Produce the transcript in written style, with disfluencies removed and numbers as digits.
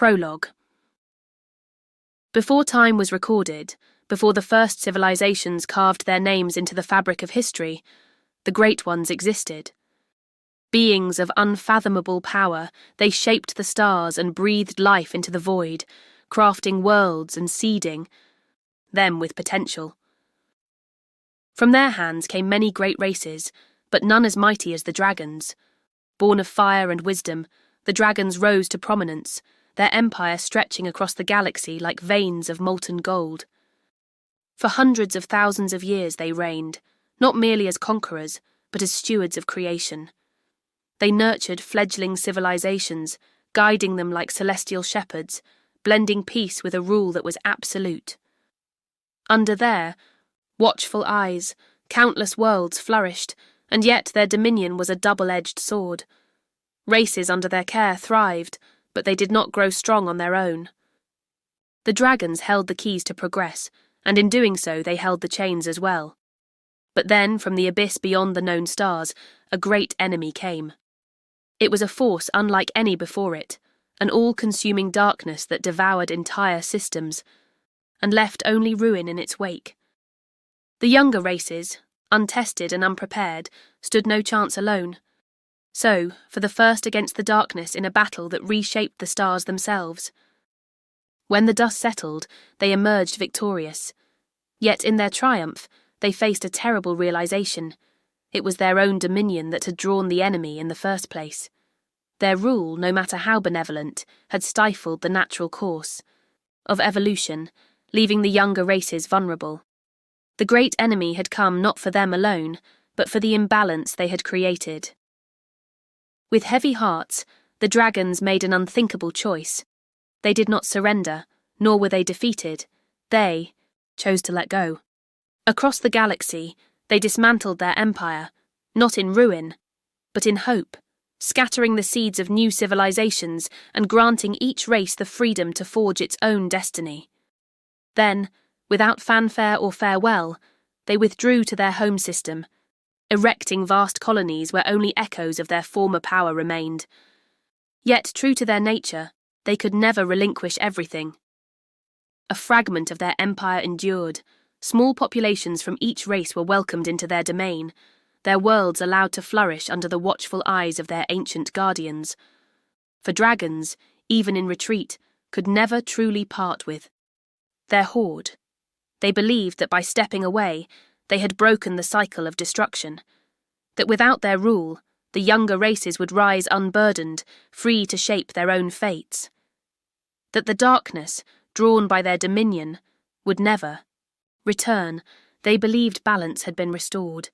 Prologue. Before time was recorded, before the first civilizations carved their names into the fabric of history, the great ones existed. Beings of unfathomable power, they shaped the stars and breathed life into the void, crafting worlds and seeding them with potential. From their hands came many great races, but none as mighty as the dragons. Born of fire and wisdom, the dragons rose to prominence, their empire stretching across the galaxy like veins of molten gold. For hundreds of thousands of years they reigned, not merely as conquerors, but as stewards of creation. They nurtured fledgling civilizations, guiding them like celestial shepherds, blending peace with a rule that was absolute. Under their watchful eyes, countless worlds flourished, and yet their dominion was a double-edged sword. Races under their care thrived, but they did not grow strong on their own. The dragons held the keys to progress, and in doing so they held the chains as well. But then, from the abyss beyond the known stars, a great enemy came. It was a force unlike any before it, an all-consuming darkness that devoured entire systems, and left only ruin in its wake. The younger races, untested and unprepared, stood no chance alone. So, for the first against the darkness in a battle that reshaped the stars themselves. When the dust settled, they emerged victorious. Yet in their triumph, they faced a terrible realization. It was their own dominion that had drawn the enemy in the first place. Their rule, no matter how benevolent, had stifled the natural course of evolution, leaving the younger races vulnerable. The great enemy had come not for them alone, but for the imbalance they had created. With heavy hearts, the dragons made an unthinkable choice. They did not surrender, nor were they defeated. They chose to let go. Across the galaxy, they dismantled their empire, not in ruin, but in hope, scattering the seeds of new civilizations and granting each race the freedom to forge its own destiny. Then, without fanfare or farewell, they withdrew to their home system, erecting vast colonies where only echoes of their former power remained. Yet, true to their nature, they could never relinquish everything. A fragment of their empire endured. Small populations from each race were welcomed into their domain, their worlds allowed to flourish under the watchful eyes of their ancient guardians. For dragons, even in retreat, could never truly part with their horde. They believed that by stepping away, they had broken the cycle of destruction, that without their rule, the younger races would rise unburdened, free to shape their own fates. That the darkness, drawn by their dominion, would never return. They believed balance had been restored.